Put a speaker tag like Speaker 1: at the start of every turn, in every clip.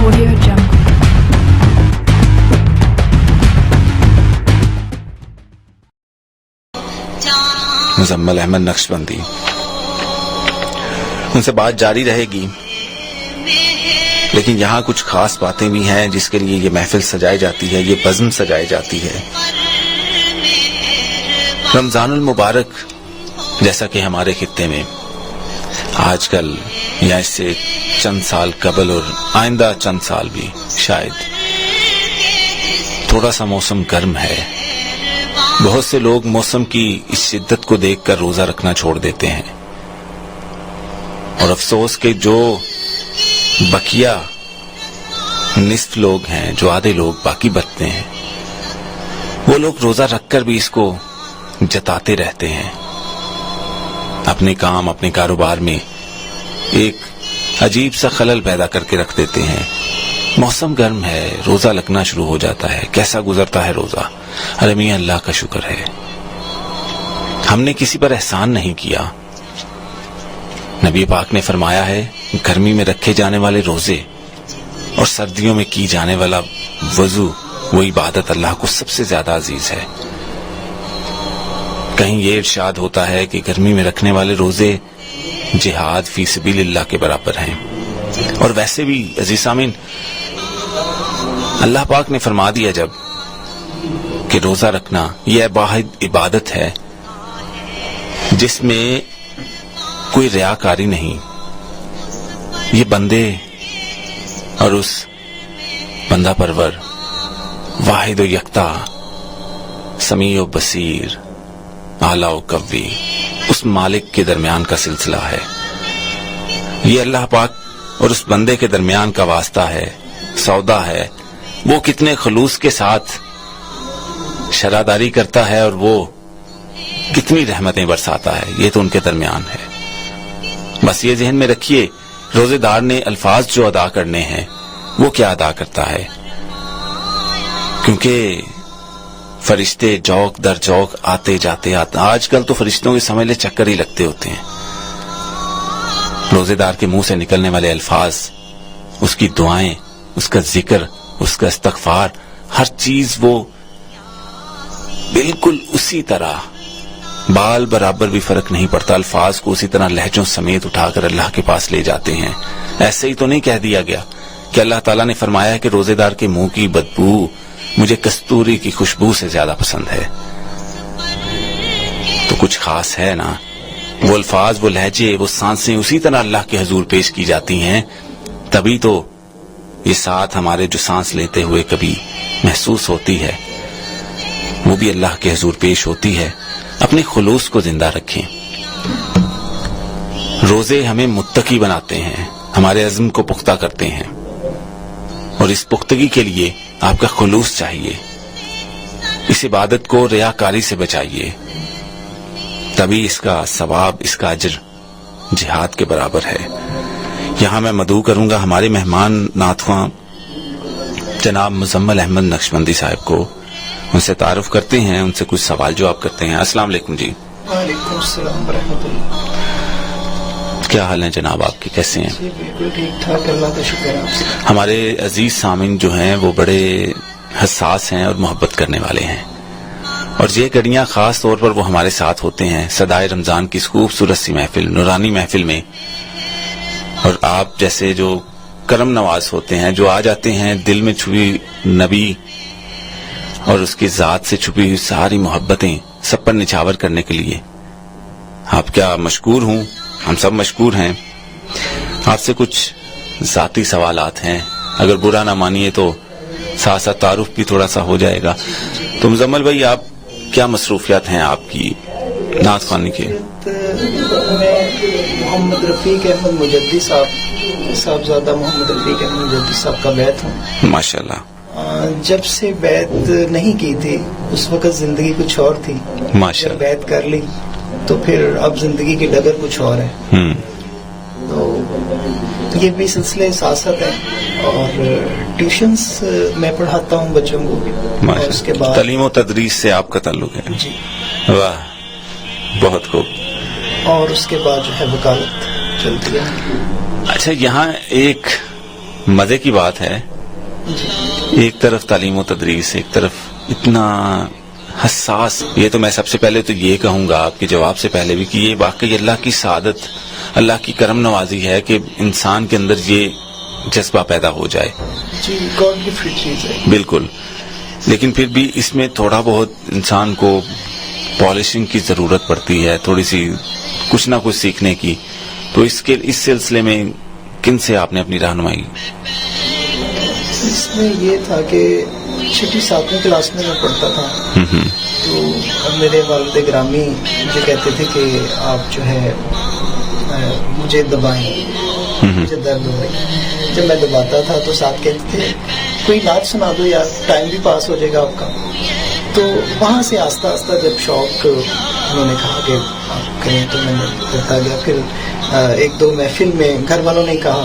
Speaker 1: Audio Jungle.
Speaker 2: मुज़म्मल Ahmad Naqshbandi, उनसे बात जारी रहेगी, लेकिन यहाँ कुछ खास बातें भी हैं जिसके लिए ये महफिल सजाई जाती है, ये बज़्म सजाई जाती है। रमज़ानुल मुबारक जैसा कि हमारे खित्ते में आजकल या इससे चंद साल कबल और आइंदा चंद साल भी शायद थोड़ा सा मौसम गर्म है। बहुत से लोग मौसम की इस शिद्दत को देखकर रोजा रखना छोड़ देते हैं और अफसोस के जो बकिया निस्फ लोग हैं, जो आधे लोग बाकी बचते हैं, वो लोग रोजा रखकर भी इसको जताते रहते हैं। अपने काम अपने कारोबार में एक अजीब सा खलल पैदा करके रख देते हैं। मौसम गर्म है, रोजा लगना शुरू हो जाता है, कैसा गुजरता है रोजा। अरे मियां अल्लाह का शुक्र है, हमने किसी पर एहसान नहीं किया। नबी पाक ने फरमाया है, गर्मी में रखे जाने वाले रोजे और सर्दियों में की जाने वाला वजू, वो इबादत अल्लाह को सबसे ज्यादा अजीज है। कहीं ये इरशाद होता है कि गर्मी में रखने वाले रोजे जिहाद फी सबीलिल्लाह के बराबर हैं। और वैसे भी अजीज सामीन, अल्लाह पाक ने फरमा दिया जब कि रोजा रखना यह वाहिद इबादत है जिसमें कोई रियाकारी नहीं। ये बंदे और उस बंदा परवर वाहिद व यक्ता समी व बसीर आला व कव्वी उस मालिक के दरमियान का सिलसिला है। ये अल्लाह पाक और उस बंदे के दरमियान का वास्ता है, सौदा है। वो कितने खलूस के साथ शरादारी करता है और वो कितनी रहमतें बरसाता है, ये तो उनके दरमियान है। बस ये ज़हन में रखिए, रोजेदार ने अल्फाज जो अदा करने हैं वो क्या अदा करता है, क्योंकि फरिश्ते जौक दर जौक आते जाते आते, आजकल तो फरिश्तों के समझ ले चक्कर ही लगते होते हैं। रोजेदार के मुंह से निकलने वाले अल्फाज, उसकी दुआएं, उसका जिक्र, उसका इस्तगफार, हर चीज वो बिल्कुल उसी तरह बाल बराबर भी फर्क नहीं पड़ता, अल्फाज को उसी तरह लहजों समेत उठाकर अल्लाह के पास ले जाते हैं। ऐसे ही तो नहीं कह दिया गया कि अल्लाह ताला ने फरमाया कि रोजेदार के मुंह की बदबू मुझे कस्तूरी की खुशबू से ज्यादा पसंद है। तो कुछ खास है ना, वो अल्फाज, वो लहजे, वो सांसें उसी तरह अल्लाह के हजूर पेश की जाती हैं। तभी तो ये साथ हमारे जो सांस लेते हुए कभी महसूस होती है, वो भी अल्लाह के हजूर पेश होती है। अपने खुलूस को जिंदा रखें। रोजे हमें मुत्तकी बनाते हैं, हमारे अज़्म को पुख्ता करते हैं, और इस पुख्तगी के लिए आपका खुलूस चाहिए। इस इबादत को रियाकारी से बचाइए, तभी इसका सवाब, इसका अजर जिहाद के बराबर है। यहाँ मैं मदू करूंगा हमारे मेहमान नातख्वां जनाब मुज़म्मल अहमद नक्शबंदी साहब को। उनसे तारुफ करते हैं, उनसे कुछ सवाल जवाब करते हैं। अस्सलाम वालेकुम जी।
Speaker 3: वालेकुम अस्सलाम व रहमतुल्लाह।
Speaker 2: क्या हाल है जनाब आपके, कैसे हैं?
Speaker 3: जी बिल्कुल ठीक ठाक, अल्लाह का शुक्र है आपसे।
Speaker 2: हमारे अजीज सामिन जो हैं वो बड़े हसास हैं और मोहब्बत करने वाले हैं, और ये घड़ियां खास तौर पर वो हमारे साथ होते हैं सदाए रमजान की खूबसूरत सी महफिल, नूरानी महफिल में। और आप जैसे जो करम नवाज होते हैं, जो आ जाते हैं दिल में छुपी नबी और उसकी जात से छुपी हुई सारी मोहब्बतें सब पर निछावर करने के लिए। आप क्या मशकूर हूं, हम सब मशकूर हैं। आपसे कुछ जाती सवालात हैं, अगर बुरा ना मानिए तो साथ साथ तारुफ भी थोड़ा सा हो जाएगा। तो मुज़म्मल भाई, आप क्या मसरूफियात हैं आपकी नात ख्वानी के?
Speaker 3: मैं मोहम्मद रफीक अहमद मुजद्दी साहबजादा मोहम्मद रफीक अहमद मुजद्दी साहब का बैत हूँ
Speaker 2: माशाल्लाह।
Speaker 3: जब से बैत नहीं की थी उस वक्त जिंदगी कुछ और थी,
Speaker 2: माशाल्लाह।
Speaker 3: जब बैत कर ली तो फिर अब जिंदगी की डगर कुछ और है। तो ये भी सिलसिले साथ है, और ट्यूशंस मैं पढ़ाता हूँ बच्चों को, और उसके बाद
Speaker 2: तालीम और तदरीस से आपका ताल्लुक है?
Speaker 3: जी,
Speaker 2: वाह, बहुत खूब।
Speaker 3: और उसके बाद जो है वकालत चलती है।
Speaker 2: अच्छा, यहाँ एक मज़े की बात है, एक तरफ तालीम व तदरीस, एक तरफ इतना हसास। ये तो मैं सबसे पहले तो ये कहूँगा आपके जवाब से पहले भी कि ये वाकई अल्लाह की सादत, अल्लाह की करम नवाजी है कि इंसान के अंदर ये जज्बा पैदा हो जाए।
Speaker 3: जी, गॉड गिफ्टेड चीज़ है।
Speaker 2: बिल्कुल, लेकिन फिर भी इसमें थोड़ा बहुत इंसान को पॉलिशिंग की ज़रूरत पड़ती है, थोड़ी सी कुछ ना कुछ सीखने की। तो इस सिलसिले में किन से आपने अपनी रहनुमाई?
Speaker 3: इसमें ये था कि 6वीं-7वीं क्लास में मैं पढ़ता था, तो मेरे वालिद ग्रामी मुझे कहते थे कि आप जो है मुझे दबाएं, मुझे दर्द हो रही। जब मैं दबाता था तो साथ कहते थे कोई नाच सुना दो यार, टाइम भी पास हो जाएगा आपका। तो वहाँ से आस्ता आस्ता जब शौक उन्होंने कहा कि आप करें तो मैंने करता गया। फिर एक दो महफिल में घर वालों ने कहा,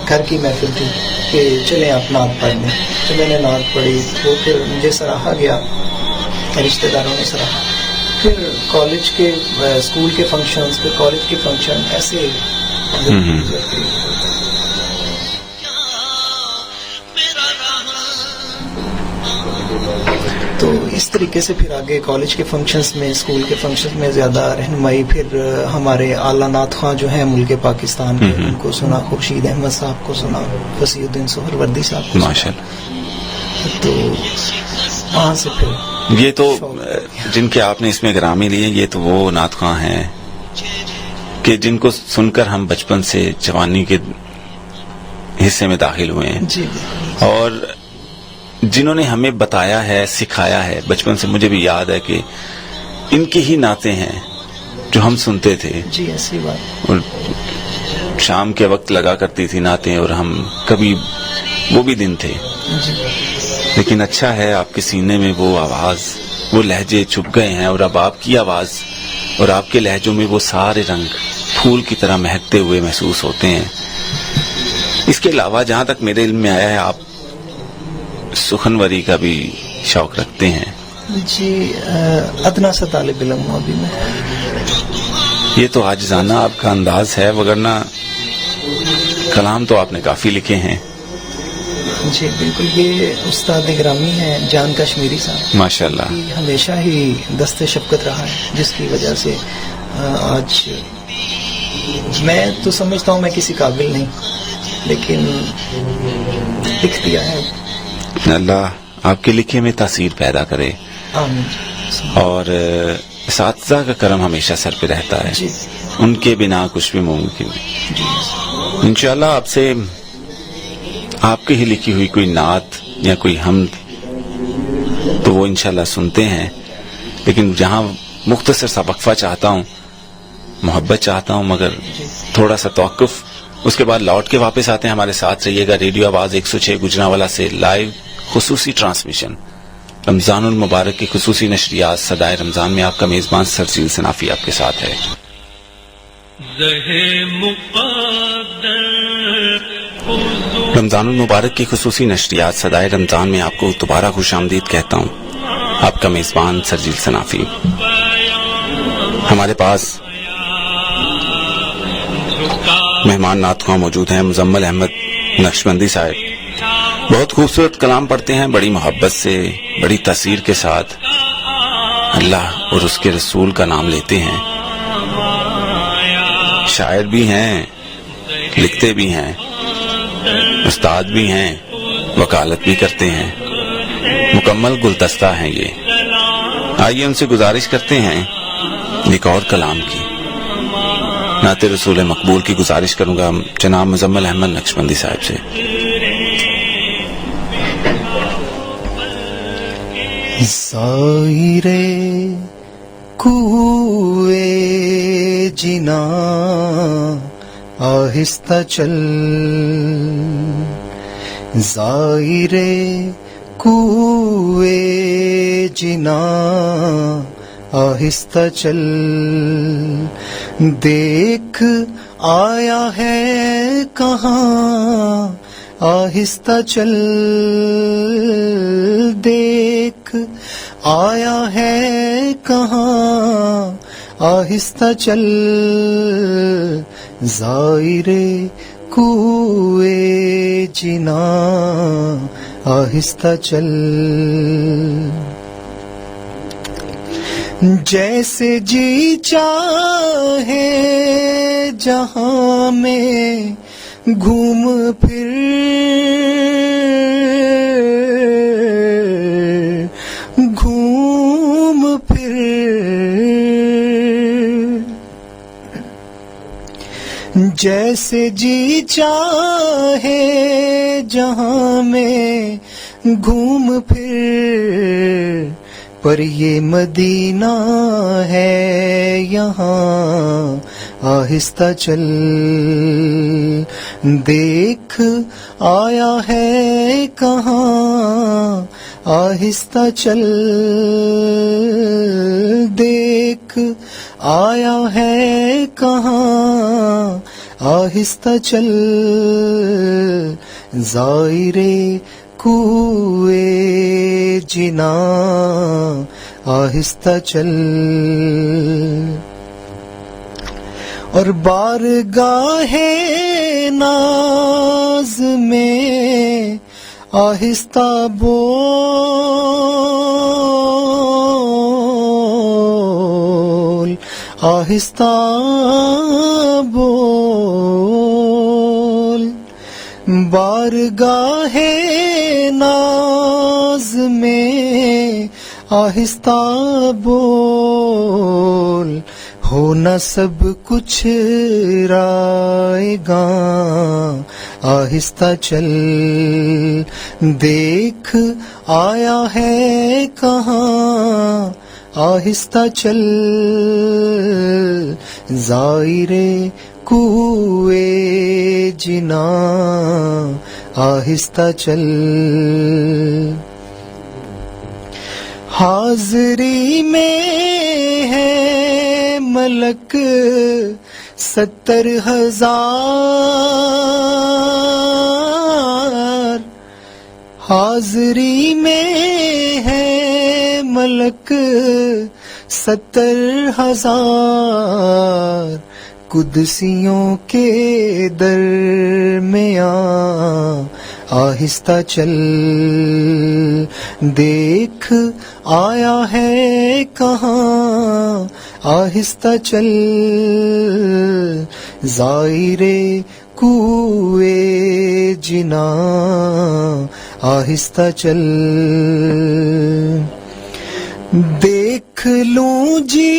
Speaker 3: घर की महफिल थी कि चलें आप नात पढ़ लें, तो मैंने नात पढ़ी। तो फिर मुझे सराहा गया, रिश्तेदारों ने सराहा। फिर कॉलेज के स्कूल के फंक्शंस, फिर कॉलेज के फंक्शन, ऐसे तो इस तरीके से फिर आगे कॉलेज के फंक्शंस में, स्कूल के फंक्शंस में ज़्यादा रहनुमाई। फिर हमारे आला नात ख़्वां जो हैं मुल्क पाकिस्तान के, उनको सुना, खुर्शीद अहमद साहब को सुना, फसीउद्दीन सोहरवर्दी साहब को माशाअल्लाह। तो वहाँ से फिर
Speaker 2: ये तो जिनके आपने इसमें ग्रामी लिए, ये तो वो नात ख़्वां हैं कि जिनको सुनकर हम बचपन से जवानी के हिस्से में दाखिल हुए हैं
Speaker 3: जी,
Speaker 2: और जिन्होंने हमें बताया है, सिखाया है बचपन से। मुझे भी याद है कि इनकी ही नातें हैं जो हम सुनते थे
Speaker 3: जी, ऐसी बात।
Speaker 2: और शाम के वक्त लगा करती थी नातें, और हम कभी, वो भी दिन थे
Speaker 3: जी।
Speaker 2: लेकिन अच्छा है आपके सीने में वो आवाज, वो लहजे छुप गए हैं, और अब आपकी आवाज और आपके लहजों में वो सारे रंग फूल की तरह महकते हुए महसूस होते हैं। इसके अलावा जहां तक मेरे इल्म में आया है, आप सुखनवरी का भी शौक रखते हैं
Speaker 3: जी। अदना सा तालिब इल्म हूं अभी मैं।
Speaker 2: ये तो आजिज़ाना आपका अंदाज है, वगरना कलाम तो आपने काफी लिखे हैं।
Speaker 3: जी बिल्कुल, ये उस्ताद ग्रामी हैं जान कश्मीरी साहब,
Speaker 2: माशाल्लाह।
Speaker 3: हमेशा ही दस्ते शफकत रहा है, जिसकी वजह से आज मैं तो समझता हूँ मैं किसी काबिल नहीं, लेकिन लिख दिया है।
Speaker 2: अल्लाह आपके लिखे में तासीर पैदा करे,
Speaker 3: आमीन।
Speaker 2: और साथज़ा का करम हमेशा सर पे रहता है,
Speaker 3: जी
Speaker 2: उनके बिना कुछ भी मुमकिन नहीं।
Speaker 3: जी,
Speaker 2: इंशाअल्लाह आपसे आपकी ही लिखी हुई कोई नात या कोई हमद तो वो इंशाअल्लाह सुनते हैं, लेकिन जहां मुख्तसर सा वक्फा चाहता हूँ, मोहब्बत चाहता हूँ, मगर थोड़ा सा तवक्कुफ, उसके बाद लौट के वापस आते हैं। हमारे साथ रहिएगा। रेडियो आवाज 106 गुजरांवाला से लाइव खुसूसी ट्रांसमिशन रमजानुल मुबारक की खुसूसी नशरियात सदाए रमजान में आपका मेजबान सरजील सनाफी आपके साथ है। रमजानुल मुबारक की खुसूसी नशरियात सदाए रमजान में आपको दोबारा खुशामदीद कहता हूँ, आपका मेजबान सरजील सनाफी। हमारे पास मेहमान नात ख़्वां मौजूद हैं, मुजम्मल अहमद नक्शबंदी साहब। बहुत खूबसूरत कलाम पढ़ते हैं, बड़ी मोहब्बत से, बड़ी तासीर के साथ अल्लाह और उसके रसूल का नाम लेते हैं। शायर भी हैं, लिखते भी हैं, उस्ताद भी हैं, वकालत भी करते हैं, मुकम्मल गुलदस्ता हैं ये। आइए उनसे गुजारिश करते हैं एक और कलाम की। नाते रसूल मकबूल की गुजारिश करूंगा जनाब मुजम्मल अहमद नक्शबंदी साहब से।
Speaker 3: ज़ाहिरे कुए जिना आहिस्ता चल, ज़ाहिरे कुए जिना आहिस्ता चल, देख आया है कहाँ आहिस्ता चल, देख आया है कहाँ आहिस्ता चल, ज़ाहिरे کوئے جنا آہستہ چل، جیسے جی چاہے جہاں میں گھوم پھر، گھوم پھر، جیسے جی چاہے جہاں میں گھوم پھر، پر یہ مدینہ ہے یہاں آہستہ چل، دیکھ آیا ہے کہاں آہستہ چل، دیکھ آیا ہے کہاں آہستہ چل، زائرے کوئے جنا آہستہ چل، اور بارگاہ ناز میں آہستہ بول، آہستہ بول، بارگاہ ناز میں آہستہ بول، ہونا سب کچھ رائے گاں آہستہ چل، دیکھ آیا ہے کہاں آہستہ چل، زائرے کوئے جنا آہستہ چل، حاضری میں ہے ملک 70,000، حاضری میں ہے ملک 70,000، قدسیوں کے درمیان آہستہ چل، دیکھ آیا ہے کہاں آہستہ چل، زائرے کوئے جنا آہستہ چل، دیکھ لوں جی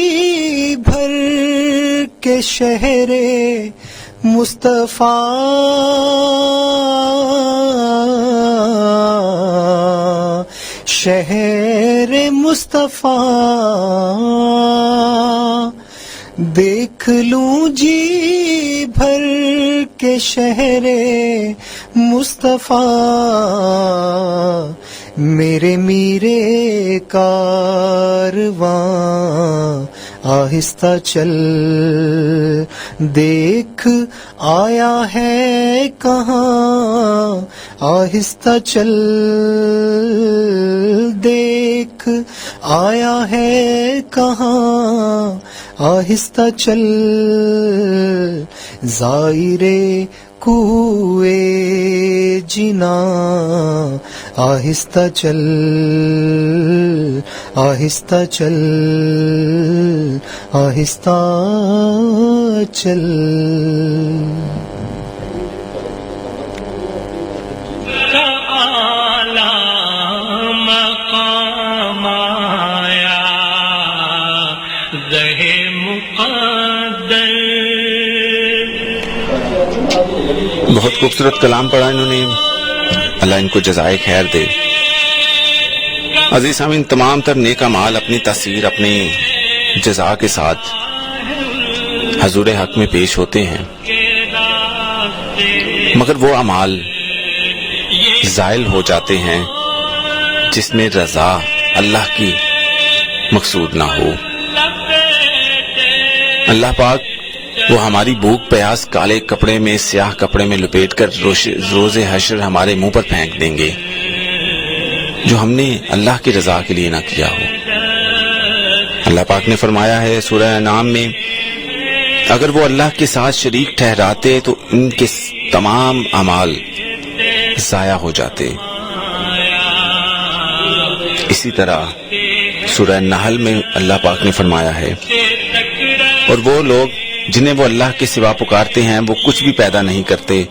Speaker 3: بھر کے شہر مصطفیٰ، شہر مصطفیٰ، دیکھ لوں جی بھر کے شہر مصطفیٰ، میرے میرے کارواں آہستہ چل، دیکھ آیا ہے کہاں آہستہ چل، دیکھ آیا ہے کہاں آہستہ چل، زائرے کوئے جنا آہستہ چل، آہستہ چل، آہستہ چل۔
Speaker 2: بہت خوبصورت کلام پڑھا انہوں نے، اللہ ان کو جزائے خیر دے۔ عزیز سامعین، تمام تر نیک اعمال اپنی تاثیر اپنی جزا کے ساتھ حضور حق میں پیش ہوتے ہیں، مگر وہ اعمال زائل ہو جاتے ہیں جس میں رضا اللہ کی مقصود نہ ہو۔ اللہ پاک وہ ہماری بھوک پیاس کالے کپڑے میں، سیاہ کپڑے میں لپیٹ کر روز حشر ہمارے منہ پر پھینک دیں گے جو ہم نے اللہ کی رضا کے لیے نہ کیا ہو۔ اللہ پاک نے فرمایا ہے سورہ انعام میں، اگر وہ اللہ کے ساتھ شریک ٹھہراتے تو ان کے तमाम अमाल ज़ाया हो जाते। इसी तरह सूरह नहल में अल्लाह पाक ने फरमाया है, और वो लोग जिन्हें वो अल्लाह के सिवा पुकारते हैं वो कुछ भी पैदा नहीं करते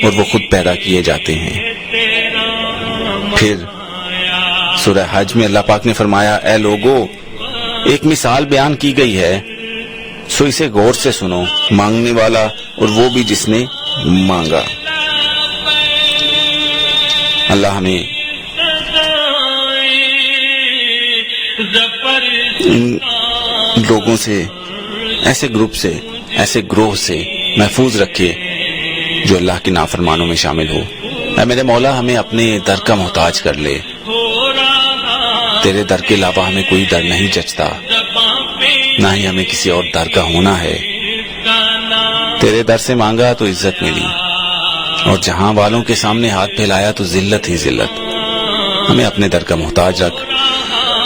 Speaker 2: और वो खुद पैदा किए जाते हैं। फिर सूरह हज में अल्लाह पाक ने फरमाया, ऐ लोगो, एक मिसाल बयान की गई है, सो इसे गौर से सुनो, मांगने वाला और वो भी जिसने मांगा। अल्लाह हमें इन लोगों से, ऐसे ग्रुप से, ऐसे ग्रोह से महफूज रखे जो अल्लाह की नाफरमानों में शामिल हो। ऐ मेरे मौला, हमें अपने दर का मोहताज कर ले। तेरे दर के अलावा हमें कोई दर नहीं जचता, ना ही हमें किसी और दर का होना है। तेरे दर से मांगा तो इज्जत मिली, और जहां वालों के सामने हाथ फैलाया तो जिल्लत ही जिल्लत। हमें अपने दर का मोहताज रख।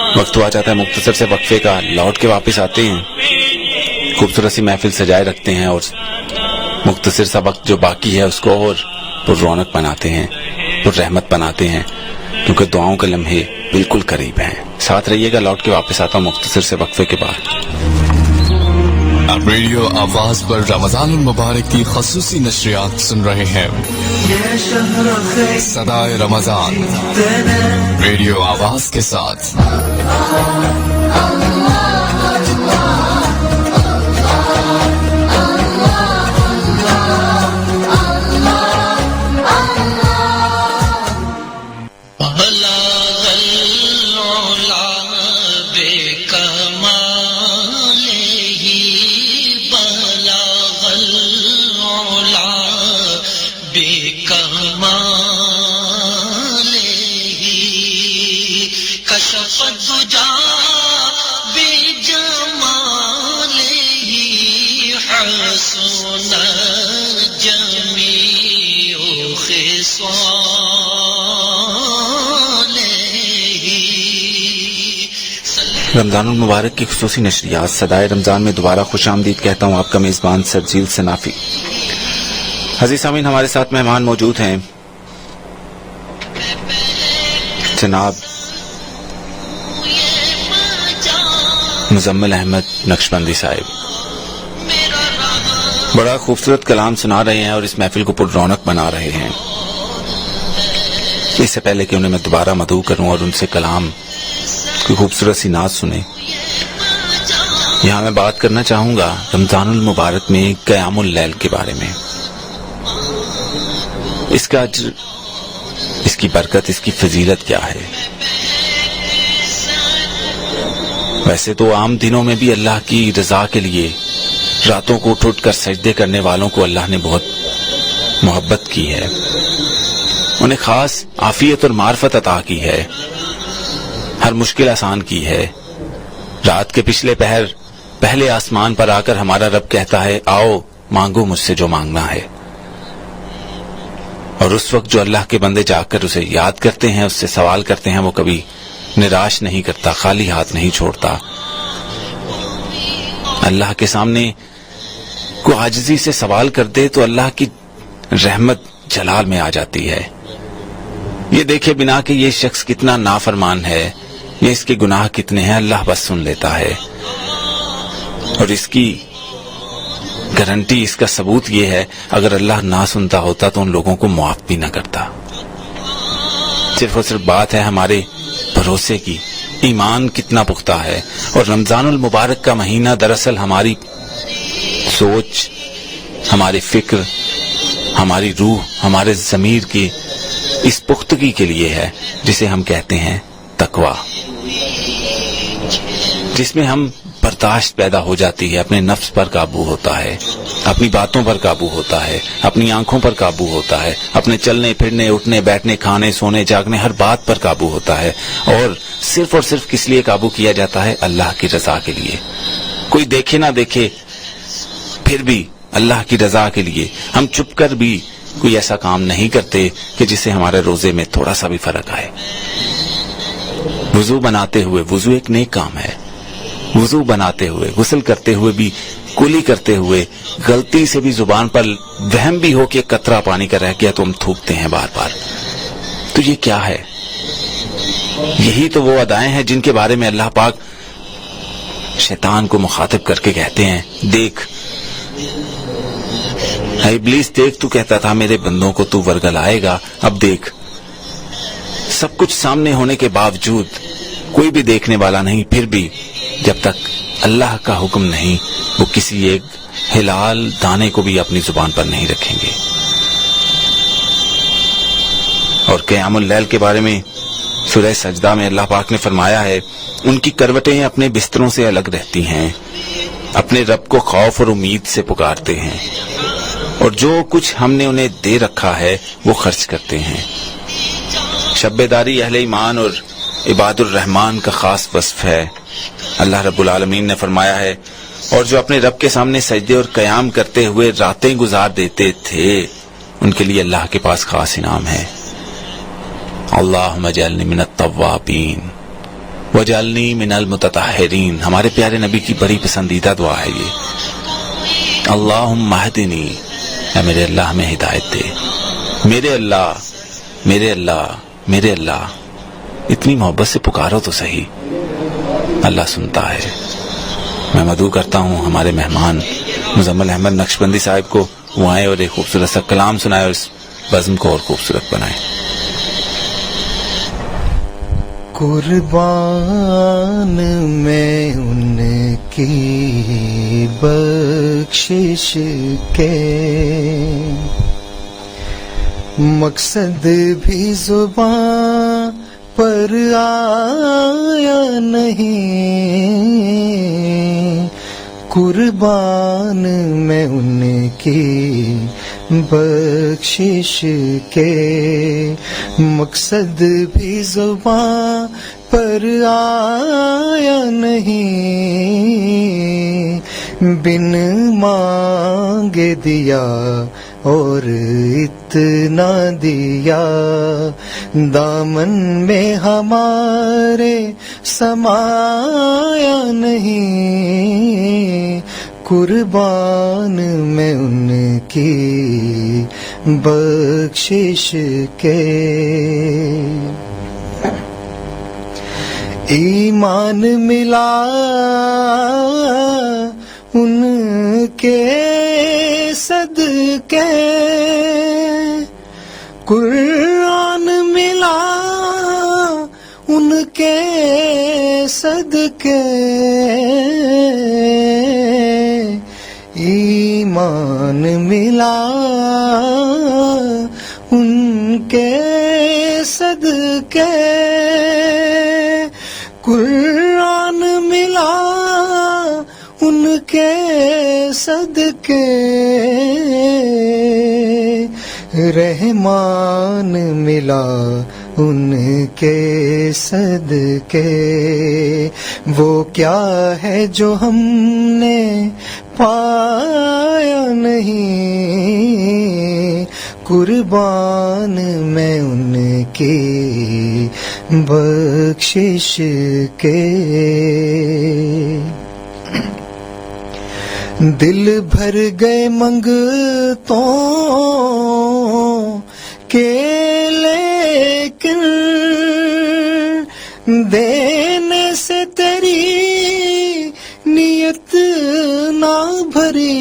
Speaker 2: वक्त हुआ जाता है मुख्तसर से वक्फे का, लौट के वापस आते हैं, खूबसूरत सी महफिल सजाए रखते हैं और मुख्तसर सा वक्त जो बाकी है उसको और रौनक बनाते हैं, रहमत बनाते हैं, क्योंकि दुआओं के लम्हे बिल्कुल करीब हैं। साथ रहिएगा, लौट के वापस आता हूँ मुख्तसर से वक्फे के बाद।
Speaker 1: आप रेडियो आवाज पर रमजान मुबारक की खसूसी नशरियात सुन रहे हैं। सदाए रमजान रेडियो आवाज के साथ।
Speaker 2: रमजानुल मुबारक की खुसूसी नशरियात सदाए रमजान में दोबारा खुश आमदीद कहता हूँ आपका मेजबान सरजील सनाफी। अज़ीज़ सामीन, हमारे साथ मेहमान मौजूद हैं जनाब मुजम्मिल अहमद नक्शबंदी साहिब। बड़ा खूबसूरत कलाम सुना रहे हैं और इस महफिल को पुर रौनक बना रहे हैं। इससे पहले कि उन्हें मैं दोबारा मदऊ करूं और उनसे कलाम की खूबसूरत सी नात सुने, यहाँ मैं बात करना चाहूंगा रमजानुल मुबारक में क़यामुल लैल के बारे में। इसका अज्र, इसकी बरकत, इसकी फजीलत क्या है। वैसे तो आम दिनों में भी अल्लाह की रजा के लिए रातों को उठ उठ कर सजदे करने वालों को अल्लाह ने बहुत मोहब्बत की है, उन्हें खास आफियत और मार्फत अता की है, हर मुश्किल आसान की है। रात के पिछले पहर पहले आसमान पर आकर हमारा रब कहता है, आओ मांगो मुझसे जो मांगना है। और उस वक्त जो अल्लाह के बंदे जाकर उसे याद करते हैं, उससे सवाल करते हैं, वो कभी निराश नहीं करता, खाली हाथ नहीं छोड़ता। अल्लाह के सामने को आजिज़ी से सवाल कर दे तो अल्लाह की रहमत जलाल में आ जाती है। ये देखे बिना कि ये शख्स कितना नाफरमान है, ये इसके गुनाह कितने हैं, अल्लाह बस सुन लेता है। और इसकी गारंटी, इसका सबूत ये है, अगर अल्लाह ना सुनता होता तो उन लोगों को मुआफ भी ना करता। सिर्फ और सिर्फ बात है हमारे भरोसे की, ईमान कितना पुख्ता है। और रमजानुल मुबारक का महीना दरअसल हमारी सोच, हमारी फिक्र, हमारी रूह, हमारे ज़मीर की इस पुख्तगी के लिए है जिसे हम कहते हैं तकवा, जिसमें हम बर्दाश्त पैदा हो जाती है, अपने नफ्स पर काबू होता है, अपनी बातों पर काबू होता है, अपनी आंखों पर काबू होता है, अपने चलने फिरने, उठने बैठने, खाने सोने जागने हर बात पर काबू होता है। और सिर्फ किस लिए काबू किया जाता है? अल्लाह की रजा के लिए। कोई देखे ना देखे फिर भी अल्लाह की रजा के लिए हम चुप कर भी कोई ऐसा काम नहीं करते कि जिससे हमारे रोजे में थोड़ा सा भी फर्क आए। वुजू बनाते हुए, वुजू एक नेक काम है, वुजू बनाते हुए, गुस्ल करते हुए भी कुली करते हुए गलती से भी जुबान पर वहम भी हो कि कतरा पानी का रह गया तो हम थूकते हैं बार बार। तो ये क्या है? यही तो वो अदाएं हैं जिनके बारे में अल्लाह पाक शैतान को मुखातिब करके कहते हैं, देख ऐ इब्लीस, देख तू कहता था मेरे बंदों को तू वर्गलाएगा, अब देख सब कुछ सामने होने के बावजूद कोई भी देखने वाला नहीं, फिर भी जब तक अल्लाह का हुक्म नहीं वो किसी एक हिलाल दाने को भी अपनी जुबान पर नहीं रखेंगे। और क़यामुल लैल के बारे में सूरह सजदा में अल्लाह पाक ने फरमाया है, उनकी करवटें अपने बिस्तरों से अलग रहती हैं, अपने रब को खौफ और उम्मीद से पुकारते हैं, और जो कुछ हमने उन्हें दे रखा है वो खर्च करते हैं। शब्बेदारी अहले ईमान और इबादुर रहमान का खास वस्फ है। अल्लाह रब्बुल आलमीन ने फरमाया है, और जो अपने रब के सामने सजदे और क़याम करते हुए रातें गुजार देते थे उनके लिए अल्लाह के पास खास इनाम है। अल्लाहुम्मा जअलनी मिनत तव्वाबीन वजअलनी मिनल मुततahhiरीन। हमारे प्यारे नबी की बड़ी पसंदीदा दुआ है ये। अल्लाहुम्मा हदिनी, ऐ मेरे अल्लाह में हिदायत दे। मेरे अल्लाह, मेरे अल्लाह, मेरे अल्लाह, इतनी मोहब्बत से पुकारो तो सही, अल्लाह सुनता है। मैं मदू करता हूँ हमारे मेहमान मुजम्मिल अहमद नक्शबंदी साहब को, वो आए और एक खूबसूरत सा कलाम सुनाए और इस बज़्म को और खूबसूरत बनाए।
Speaker 3: कुर्बान मैं उनकी बख्शिश के, मकसद भी जुबां पर आया नहीं। कुर्बान मैं उनकी बख्शिश के, मकसद भी जुबां पर आया नहीं। बिन मांगे दिया और इतना दिया, दामन में हमारे समाया नहीं। कुर्बान मैं उनकी बख्शिश के। ईमान मिला उनके सदके, कुरान मिला उनके सदके। ईमान मिला उनके सदके, कुरान मिला उनके सदके। रहमान मिला उनके सदके। वो क्या है जो हमने पाया नहीं। कुर्बान मैं उनकी बख्शिश के। दिल भर गए मंगतों के, लेकिन देने से तेरी नियत ना भरी।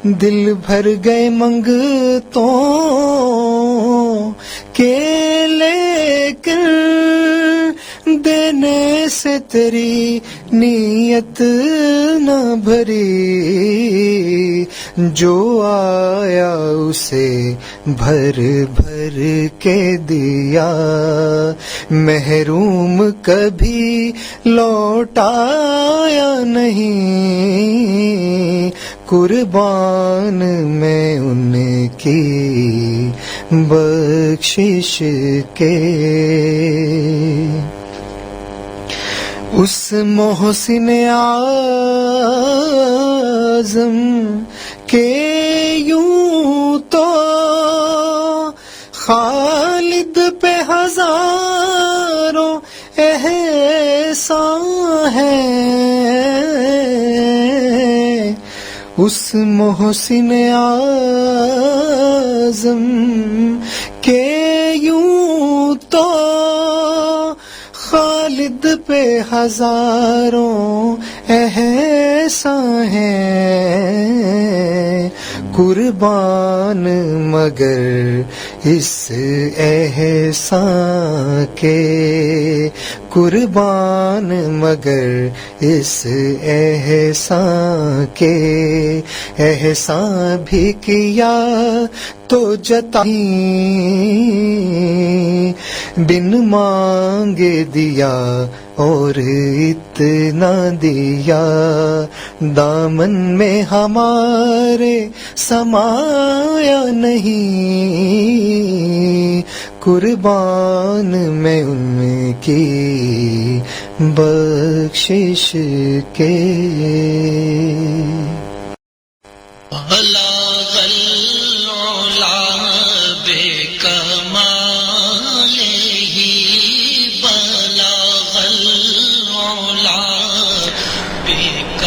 Speaker 3: दिल भर गए मंगतों के, लेकिन देने से तेरी नियत न भरी। जो आया उसे भर भर के दिया, महरूम कभी लौटाया नहीं। कुर्बान मैं उनकी बख्शिश के। उस मोहसिन आज़म के यूं तो खालिद पे हजारों एहसान احسان ہے اس محسن اعظم کہ یوں تو خالد پہ ہزاروں احسان ہے قربان مگر اس احسان کے قربان مگر اس احسان کے احسان بھی کیا تو جتائیں بن مانگے دیا اور اتنا دیا دامن میں ہمارے سمایا نہیں قربان میں ان کی بخشش کے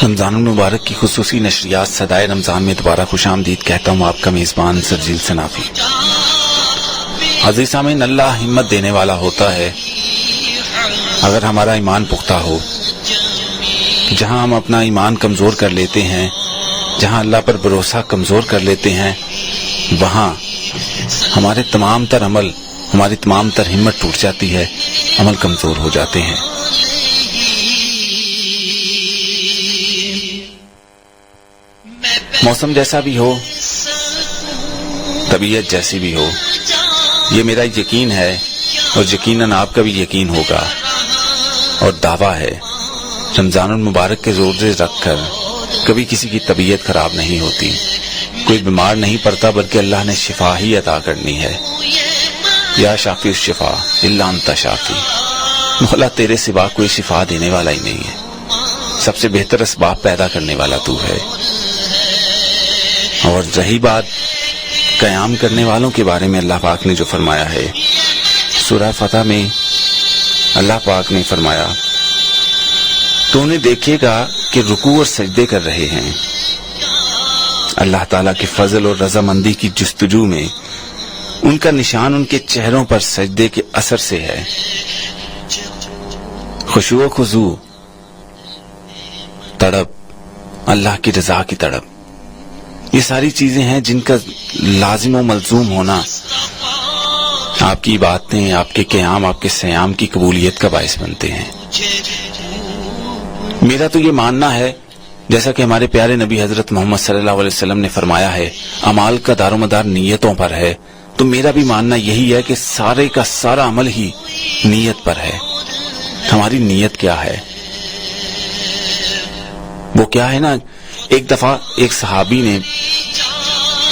Speaker 2: رمضان المبارک کی خصوصی نشریات صدائے رمضان میں دوبارہ خوش آمدید کہتا ہوں آپ کا میزبان سرجیل سنافی۔ عزیز سامعین، اللہ ہمت دینے والا ہوتا ہے اگر ہمارا ایمان پختہ ہو۔ جہاں ہم اپنا ایمان کمزور کر لیتے ہیں، جہاں اللہ پر بھروسہ کمزور کر لیتے ہیں، وہاں ہمارے تمام تر عمل، ہماری تمام تر ہمت ٹوٹ جاتی ہے، عمل کمزور ہو جاتے ہیں۔ موسم جیسا بھی ہو، طبیعت جیسی بھی ہو، یہ میرا یقین ہے اور یقیناً آپ کا بھی یقین ہوگا اور دعویٰ ہے، رمضان المبارک کے روزے رکھ کر کبھی کسی کی طبیعت خراب نہیں ہوتی، کوئی بیمار نہیں پڑتا، بلکہ اللہ نے شفا ہی عطا کرنی ہے۔ یا شافی الشفا الا انت شافی، مولا تیرے سوا کوئی شفا دینے والا ہی نہیں ہے، سب سے بہتر اسباب پیدا کرنے والا تو ہے۔ اور رہی بات قیام کرنے والوں کے بارے میں، اللہ پاک نے جو فرمایا ہے سورہ فتح میں، اللہ پاک نے فرمایا تو انہیں دیکھے گا کہ رکوع اور سجدے کر رہے ہیں، اللہ تعالیٰ کے فضل اور رضامندی کی جستجو میں ان کا نشان ان کے چہروں پر سجدے کے اثر سے ہے۔ خشوع و خضوع، تڑپ، اللہ کی رضا کی تڑپ، یہ ساری چیزیں ہیں جن کا لازم و ملزوم ہونا آپ کی باتیں، آپ کے قیام، آپ کے صیام کی قبولیت کا باعث بنتے ہیں۔ میرا تو یہ ماننا ہے، جیسا کہ ہمارے پیارے نبی حضرت محمد صلی اللہ علیہ وسلم نے فرمایا ہے، اعمال کا دار و مدار نیتوں پر ہے، تو میرا بھی ماننا یہی ہے کہ سارے کا سارا عمل ہی نیت پر ہے۔ ہماری نیت کیا ہے؟ وہ کیا ہے نا، ایک دفعہ ایک صحابی نے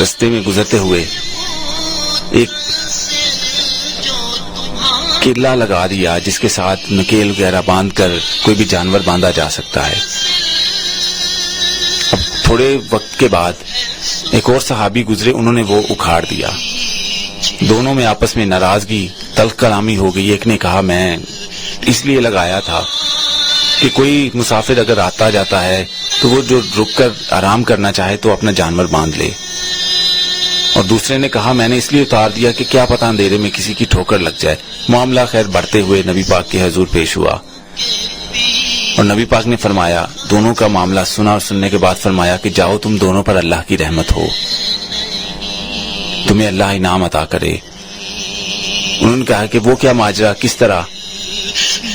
Speaker 2: رستے میں گزرتے ہوئے ایک کیلا لگا دیا جس کے ساتھ نکیل وغیرہ باندھ کر کوئی بھی جانور باندھا جا سکتا ہے۔ اب تھوڑے وقت کے بعد ایک اور صحابی گزرے، انہوں نے وہ اکھاڑ دیا، دونوں میں آپس میں ناراضگی، تلخ کلامی ہو گئی۔ ایک نے کہا میں اس لیے لگایا تھا کہ کوئی مسافر اگر آتا جاتا ہے تو وہ جو رک کر آرام کرنا چاہے تو اپنا جانور باندھ لے، اور دوسرے نے کہا میں نے اس لیے اتار دیا کہ کیا پتہ اندھیرے میں کسی کی ٹھوکر لگ جائے۔ معاملہ خیر بڑھتے ہوئے نبی پاک کے حضور پیش ہوا، اور نبی پاک نے فرمایا، دونوں کا معاملہ سنا اور سننے کے بعد فرمایا کہ جاؤ تم دونوں پر اللہ کی رحمت ہو، تمہیں اللہ انعام عطا کرے۔ انہوں نے کہا کہ وہ کیا ماجرا، کس طرح؟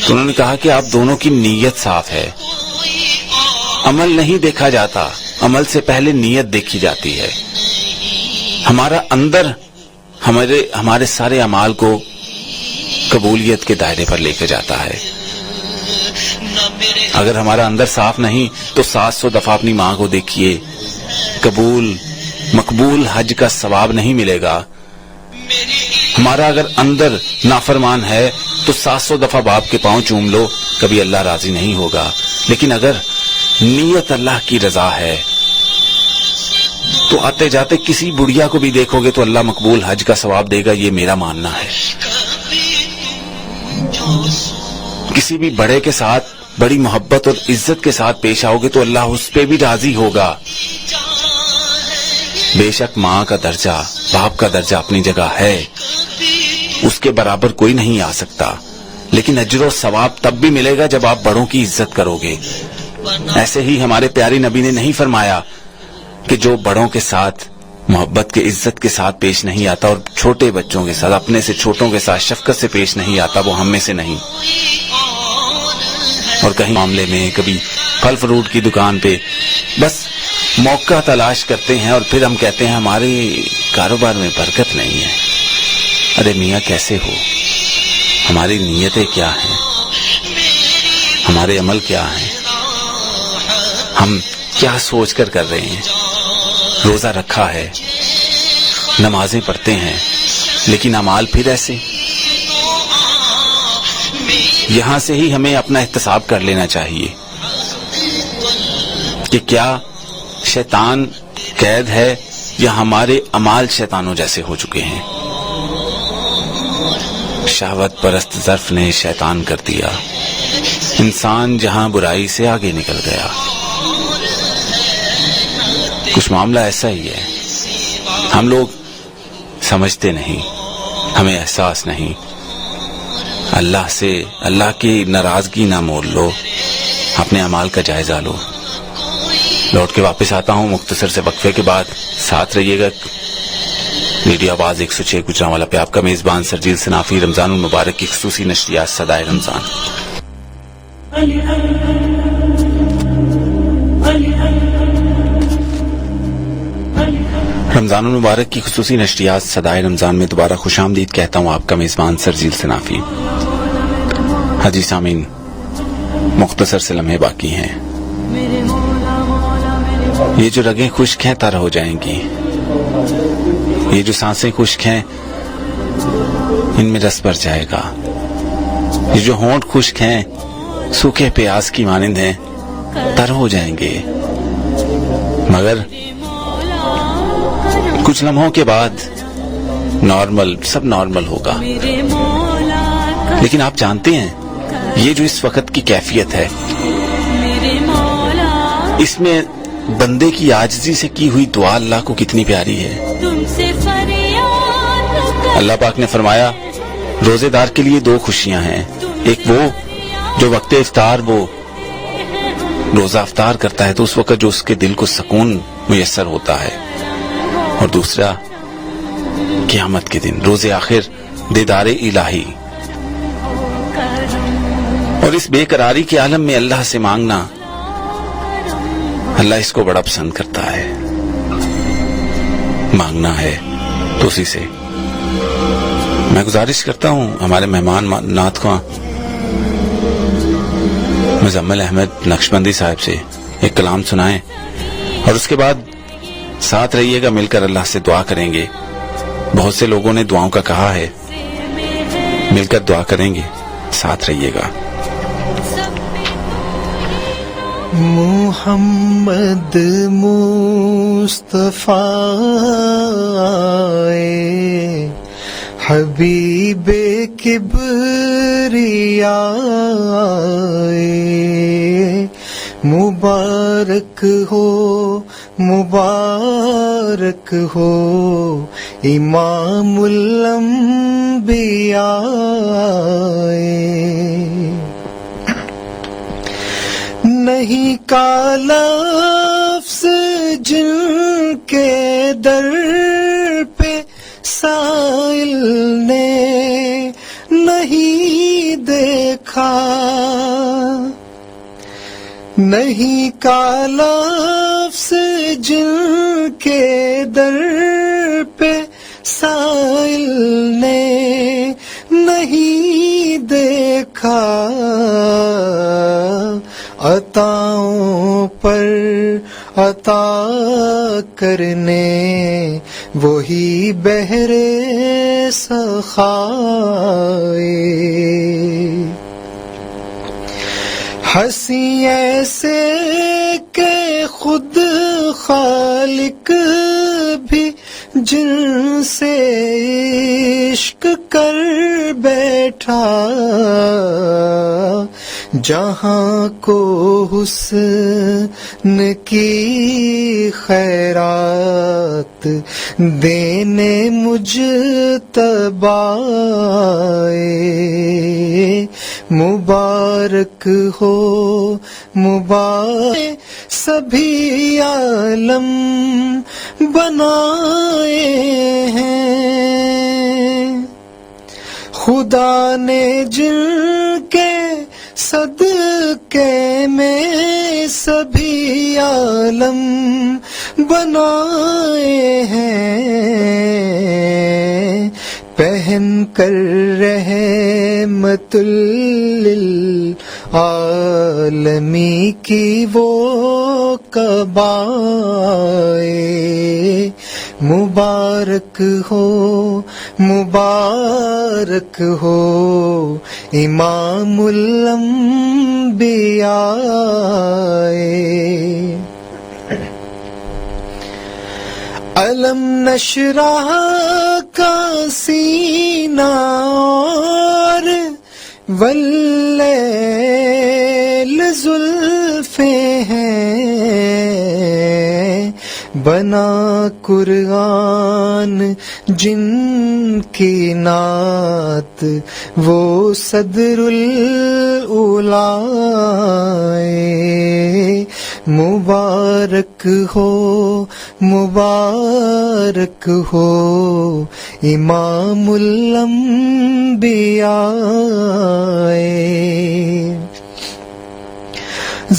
Speaker 2: تو انہوں نے کہا کہ آپ دونوں کی نیت صاف ہے، عمل نہیں دیکھا جاتا، عمل سے پہلے نیت دیکھی جاتی ہے۔ ہمارا اندر ہمارے سارے اعمال کو قبولیت کے دائرے پر لے کے جاتا ہے۔ اگر ہمارا اندر صاف نہیں تو 700 دفعہ اپنی ماں کو دیکھیے، مقبول حج کا ثواب نہیں ملے گا۔ ہمارا اگر اندر نافرمان ہے تو 700 دفعہ باپ کے پاؤں چوم لو، کبھی اللہ راضی نہیں ہوگا۔ لیکن اگر نیت اللہ کی رضا ہے تو آتے جاتے کسی بڑھیا کو بھی دیکھو گے تو اللہ مقبول حج کا ثواب دے گا، یہ میرا ماننا ہے۔ کسی بھی بڑے کے ساتھ بڑی محبت اور عزت کے ساتھ پیش آؤ گے تو اللہ اس پہ بھی راضی ہوگا. بے شک ماں کا درجہ، باپ کا درجہ اپنی جگہ ہے، اس کے برابر کوئی نہیں آ سکتا، لیکن اجر و ثواب تب بھی ملے گا جب آپ بڑوں کی عزت کرو گے. ایسے ہی ہمارے پیارے نبی نے نہیں فرمایا کہ جو بڑوں کے ساتھ محبت کے عزت کے ساتھ پیش نہیں آتا اور چھوٹے بچوں کے ساتھ، اپنے سے چھوٹوں کے ساتھ شفقت سے پیش نہیں آتا، وہ ہم میں سے نہیں. اور کہیں معاملے میں، کبھی پھل فروٹ کی دکان پہ بس موقع تلاش کرتے ہیں اور پھر ہم کہتے ہیں ہمارے کاروبار میں برکت نہیں ہے. ارے میاں کیسے ہو؟ ہماری نیتیں کیا ہیں؟ ہمارے عمل کیا ہیں؟ ہم کیا سوچ کر رہے ہیں؟ روزہ رکھا ہے، نمازیں پڑھتے ہیں، لیکن اعمال پھر ایسے. یہاں سے ہی ہمیں اپنا احتساب کر لینا چاہیے کہ کیا شیطان قید ہے یا ہمارے اعمال شیطانوں جیسے ہو چکے ہیں. شہوت پرست ظرف نے شیطان کر دیا، انسان جہاں برائی سے آگے نکل گیا. کچھ معاملہ ایسا ہی ہے، ہم لوگ سمجھتے نہیں، ہمیں احساس نہیں. اللہ سے، اللہ کی ناراضگی نہ مول لو، اپنے اعمال کا جائزہ لو. لوٹ کے واپس آتا ہوں مختصر سے وقفے کے بعد. ساتھ رہیے گا ریڈیو آواز 106 گجرانوالا پہ. آپ کا میزبان سرجیل صنافی. رمضان المبارک کی خصوصی نشریات صدائے رمضان. رمضان المبارک کی خصوصی نشریات صدائے رمضان میں دوبارہ خوش آمدید کہتا ہوں. آپ کا میزبان سرجیل صنافی. حجی سامعین، مختصر سے لمحے باقی ہیں. یہ جو رگیں خشک ہیں تر ہو جائیں گی، یہ جو سانسیں خشک ہیں ان میں رس بھر جائے گا. یہ جو ہونٹ خشک ہیں سوکھے پیاز کی مانند ہیں، تر ہو جائیں گے. مگر کچھ لمحوں کے بعد نارمل، سب نارمل ہوگا. لیکن آپ جانتے ہیں یہ جو اس وقت کی کیفیت ہے، اس میں بندے کی عاجزی سے کی ہوئی دعا اللہ کو کتنی پیاری ہے. اللہ پاک نے فرمایا روزے دار کے لیے 2 خوشیاں ہیں. ایک وہ جو وقت افطار وہ روزہ افطار کرتا ہے تو اس وقت جو اس کے دل کو سکون میسر ہوتا ہے، اور دوسرا قیامت کے دن روز آخر دیدار الہی. اور اس بے قراری کے عالم میں اللہ سے مانگنا، اللہ اس کو بڑا پسند کرتا ہے. مانگنا ہے تو اسی سے. میں گزارش کرتا ہوں ہمارے مہمان نعت خواں مزمل احمد نقشبندی صاحب سے ایک کلام سنائیں، اور اس کے بعد ساتھ رہیے گا، مل کر اللہ سے دعا کریں گے. بہت سے لوگوں نے دعاؤں کا کہا ہے، مل کر دعا کریں گے. ساتھ رہیے گا.
Speaker 3: محمد مصطفیٰ حبیب کبریا مبارک ہو، مبارک ہو امام الانبیاء. نہیں کا لفظ جن کے در پہ سائل نے نہیں دیکھا، نہیں کا لفظ جن کے در پہ سائل نے نہیں دیکھا. عطاؤں پر عطا کرنے وہی بحر سخائے. ہنسی ایسے کہ خود خالق بھی جن سے عشق کر بیٹھا، جہاں کو حسن کی خیرات دینے مجتبی مبارک ہو، مبارک سبھی عالم بنائے ہیں، خدا نے جن کے صدقے میں سبھی عالم بنائے ہیں، پہن کر رحمت للعالمی کی وہ قبائے، مبارک ہو، مبارک ہو امام الانبیاء۔ علم نشرح کا سینہ اور واللیل زلفیں ہیں، بنا قرآن جن کی نعت وہ صدر الاولیاء، مبارک ہو، مبارک ہو امام الانبیاء۔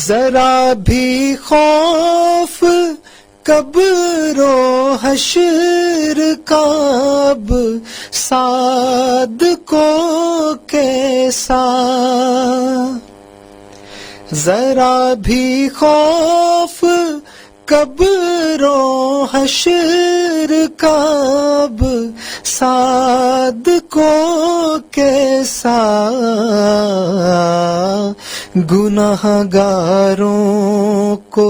Speaker 3: ذرا بھی خوف قبر و حشر کا اب صادقوں کیسا، ذرا بھی خوف قبر و حشر کا اب صادقوں کیسا، گناہ گاروں کو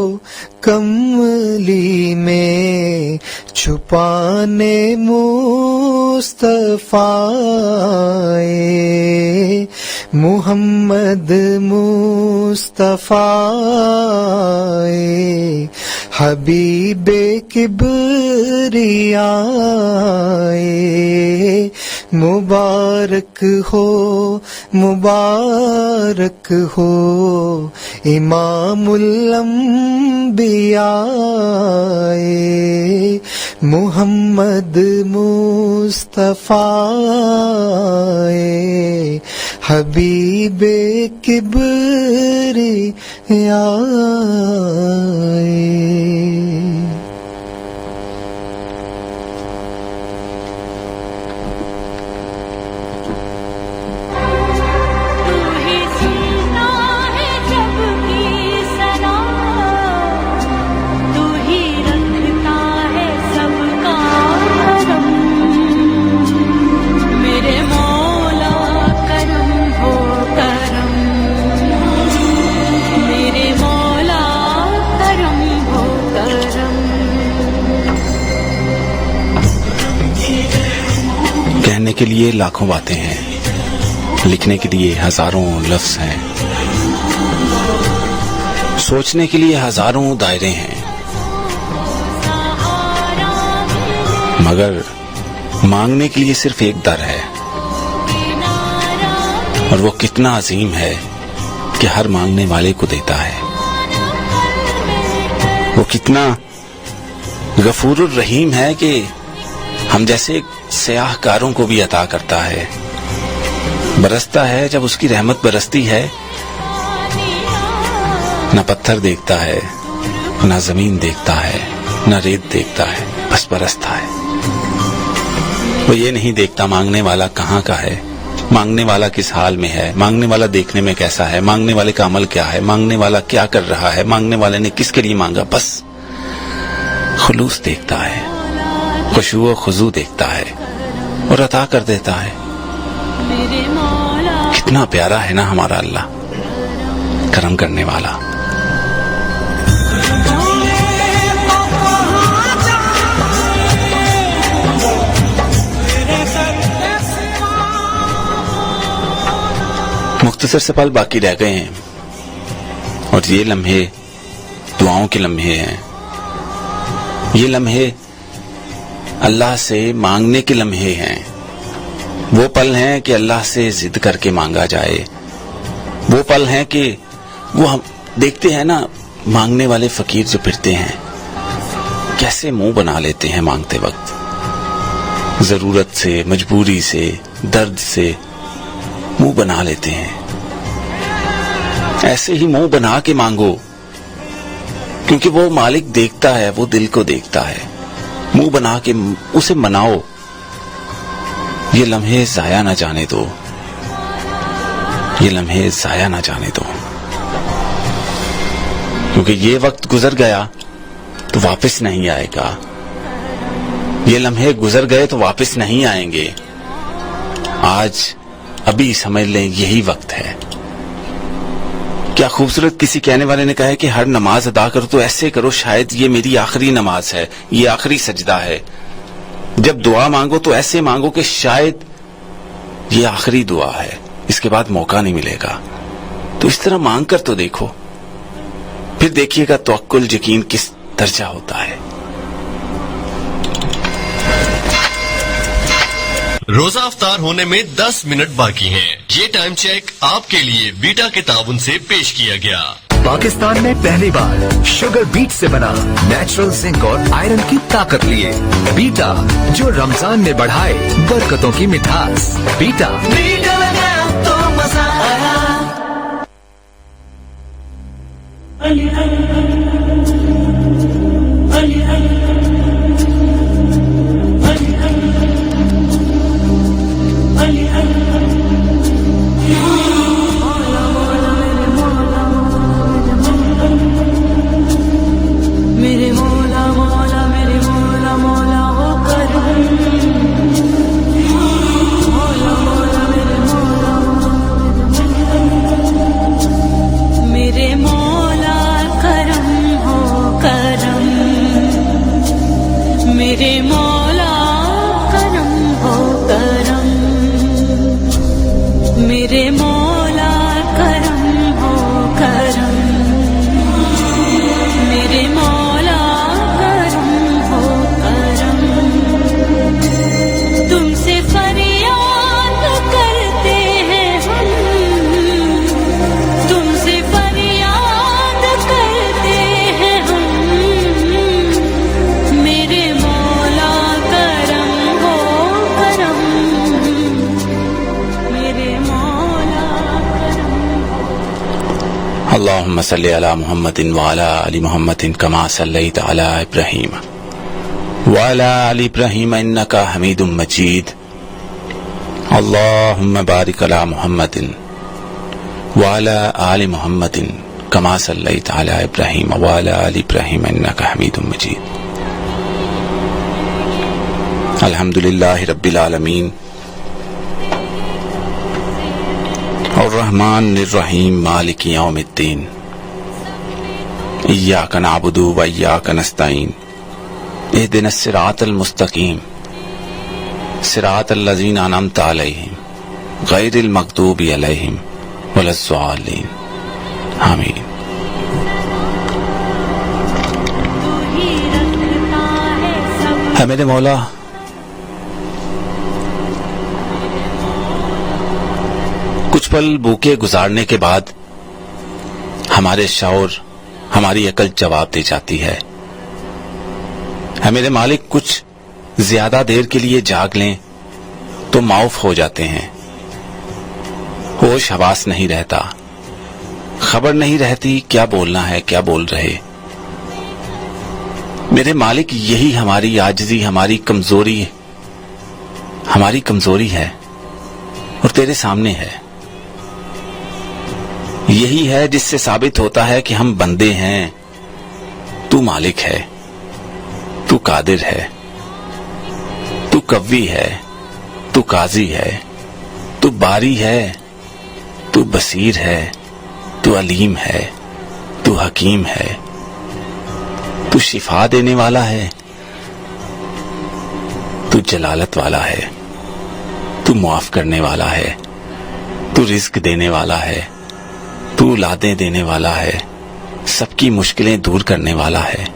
Speaker 3: کملی میں چھپانے مصطفیٰ، محمد مصطفیٰ حبیب کبریاء، مبارک ہو، مبارک ہو امام الانبیاء، محمد مصطفیٰ حبیب کبریاء۔
Speaker 2: کہنے کے لیے لاکھوں باتیں ہیں، لکھنے کے لیے ہزاروں لفظ ہیں، سوچنے کے لیے ہزاروں دائرے ہیں، مگر مانگنے کے لیے صرف ایک در ہے، اور وہ کتنا عظیم ہے کہ ہر مانگنے والے کو دیتا ہے، وہ کتنا غفور الرحیم ہے کہ ہم جیسے سیاہ کاروں کو بھی عطا کرتا ہے، برستا ہے جب اس کی رحمت برستی ہے، نہ پتھر دیکھتا ہے، نہ زمین دیکھتا ہے، نہ ریت دیکھتا ہے، بس برستا ہے۔ وہ یہ نہیں دیکھتا مانگنے والا کہاں کا ہے، مانگنے والا کس حال میں ہے، مانگنے والا دیکھنے میں کیسا ہے، مانگنے والے کا عمل کیا ہے، مانگنے والا کیا کر رہا ہے، مانگنے والے نے کس کے لیے مانگا، بس خلوص دیکھتا ہے، خشوع و خضوع دیکھتا ہے اور عطا کر دیتا ہے۔ کتنا پیارا ہے نا ہمارا اللہ، کرم کرنے والا۔ مختصر سے پل باقی رہ گئے ہیں اور یہ لمحے دعاؤں کے لمحے ہیں. یہ لمحے اللہ سے مانگنے کے لمحے ہیں. وہ پل ہیں کہ اللہ سے ضد کر کے مانگا جائے. وہ پل ہیں کہ وہ ہم دیکھتے ہیں نا مانگنے والے فقیر جو پھرتے ہیں کیسے منہ بنا لیتے ہیں مانگتے وقت. ضرورت سے، مجبوری سے، درد سے منہ بنا لیتے ہیں. ایسے ہی منہ بنا کے مانگو کیونکہ وہ مالک دیکھتا ہے، وہ دل کو دیکھتا ہے. منہ بنا کے اسے مناؤ. یہ لمحے ضائع نہ جانے دو. یہ لمحے ضائع نہ جانے دو کیونکہ یہ وقت گزر گیا تو واپس نہیں آئے گا. یہ لمحے گزر گئے تو واپس نہیں آئیں گے. آج ابھی سمجھ لیں یہی وقت ہے. کیا خوبصورت کسی کہنے والے نے کہا ہے کہ ہر نماز ادا کرو تو ایسے کرو شاید یہ میری آخری نماز ہے، یہ آخری سجدہ ہے. جب دعا مانگو تو ایسے مانگو کہ شاید یہ آخری دعا ہے، اس کے بعد موقع نہیں ملے گا. تو اس طرح مانگ کر تو دیکھو، پھر دیکھیے گا توکل یقین کس درجہ ہوتا ہے.
Speaker 4: روزہ افطار ہونے میں 10 منٹ باقی ہیں. یہ ٹائم چیک آپ کے لیے بیٹا کے تعاون سے پیش کیا گیا.
Speaker 5: پاکستان میں پہلی بار شوگر بیٹ سے بنا نیچرل زنک اور آئرن کی طاقت لیے بیٹا، جو رمضان میں بڑھائے برکتوں کی مٹھاس. بیٹا
Speaker 6: تو مزہ آیا.
Speaker 2: اللهم صل على محمد وعلى آل محمد كما صليت على إبراهيم وعلى آل إبراهيم إنك حميد مجيد. اللهم بارك على محمد وعلى آل محمد كما صليت على إبراهيم وعلى آل إبراهيم إنك حميد مجيد. الحمد لله رب العالمين الرحمن الرحیم مالک یوم الدین ایاک نعبد و ایاک نستعین اہدنا الصراط المستقیم صراط الذین انعمت علیہم غیر المغضوب علیہم ولا الضالین آمین. اے میرے مولا، کچھ پل بھوکے گزارنے کے بعد ہمارے شعور، ہماری عقل جواب دے جاتی ہے. اے میرے مالک، کچھ زیادہ دیر کے لیے جاگ لیں تو معاف ہو جاتے ہیں. ہوش حواس نہیں رہتا، خبر نہیں رہتی کیا بولنا ہے، کیا بول رہے. میرے مالک، یہی ہماری عاجزی، ہماری کمزوری ہے اور تیرے سامنے ہے. یہی ہے جس سے ثابت ہوتا ہے کہ ہم بندے ہیں، تو مالک ہے، تو قادر ہے، تو قوی ہے، تو قاضی ہے، تو باری ہے، تو بصیر ہے، تو علیم ہے، تو حکیم ہے، تو شفا دینے والا ہے، تو جلالت والا ہے، تو معاف کرنے والا ہے، तू रिस्क देने वाला है, तू औलादें देने वाला है, सबकी मुश्किलें दूर करने वाला है।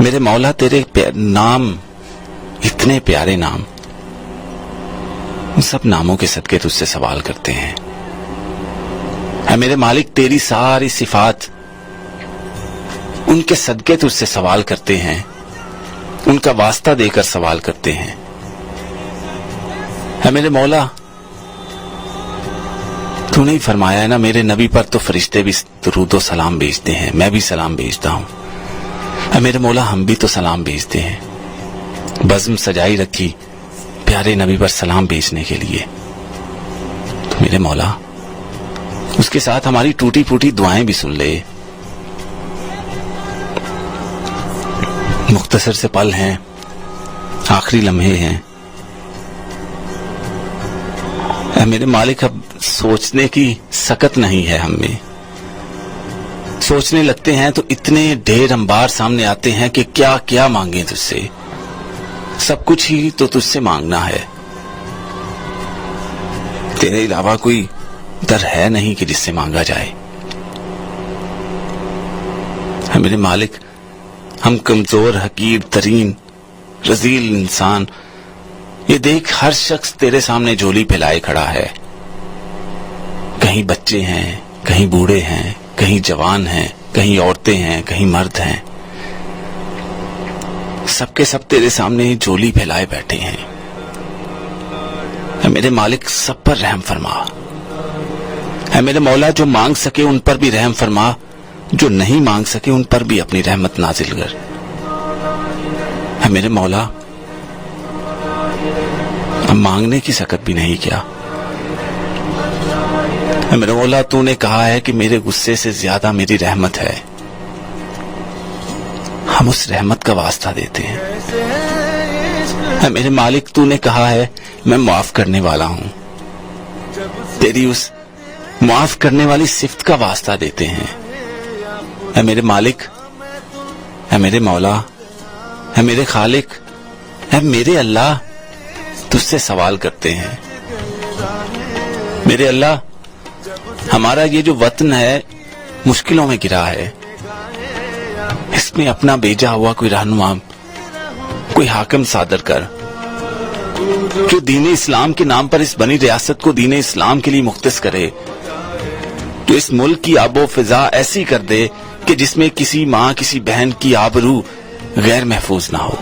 Speaker 2: मेरे मौला तेरे नाम, इतने प्यारे नाम, उन सब नामों के सदके तुझसे सवाल करते हैं। है मेरे मालिक तेरी सारी सिफात, उनके सदके तुझसे सवाल करते हैं, उनका वास्ता देकर सवाल करते हैं। है मेरे मौला तूने ही फरमाया है ना, मेरे नबी पर तो फरिश्ते भी दुरूद सलाम भेजते हैं, मैं भी सलाम भेजता हूं। है मेरे मौला हम भी तो सलाम भेजते हैं। बज़्म सजाई रखी प्यारे नबी पर सलाम भेजने के लिए। तो मेरे मौला उसके साथ हमारी टूटी फूटी दुआएं भी सुन ले। मुख्तसर से पल हैं, आखिरी लम्हे हैं। मेरे मालिक अब सोचने की सकत नहीं है हम में। सोचने लगते हैं तो इतने ढेर अंबार सामने आते हैं कि क्या क्या मांगे तुझसे। सब कुछ ही तो तुझसे मांगना है। तेरे अलावा कोई दर है नहीं कि जिससे मांगा जाए। मेरे मालिक हम कमजोर, हकीर तरीन, रजील इंसान, ये देख हर शख्स तेरे सामने झोली फैलाए खड़ा है। कहीं बच्चे हैं, कहीं बूढ़े हैं, कहीं जवान हैं, कहीं औरतें हैं, कहीं मर्द हैं। सबके सब तेरे सामने झोली फैलाए बैठे हैं। है मेरे मालिक सब पर रहम फरमा। है मेरे मौला जो मांग सके उन पर भी रहम फरमा, जो नहीं मांग सके उन पर भी अपनी रहमत नाजिल कर। है मेरे मौला हम मांगने की सकत भी नहीं क्या। है मेरे मौला तूने कहा है कि मेरे गुस्से से ज्यादा मेरी रहमत है। हम उस रहमत का वास्ता देते हैं। है मेरे मालिक तूने कहा है मैं माफ करने वाला हूं। तेरी उस माफ करने वाली सिफ्त का वास्ता देते हैं। है मेरे मालिक, है मेरे मौला, है मेरे खालिक, है मेरे अल्लाह, तुझसे सवाल करते हैं। मेरे अल्लाह हमारा ये जो वतन है मुश्किलों में गिरा है, इसमें अपना भेजा हुआ कोई रहनुमा, कोई हाकिम सादर कर, जो दीन इस्लाम के नाम पर इस बनी रियासत को दीन इस्लाम के लिए मुख्तस करे। तो इस मुल्क की आबो फिजा ऐसी कर दे कि जिसमें किसी माँ किसी बहन की आबरू गैर महफूज ना हो।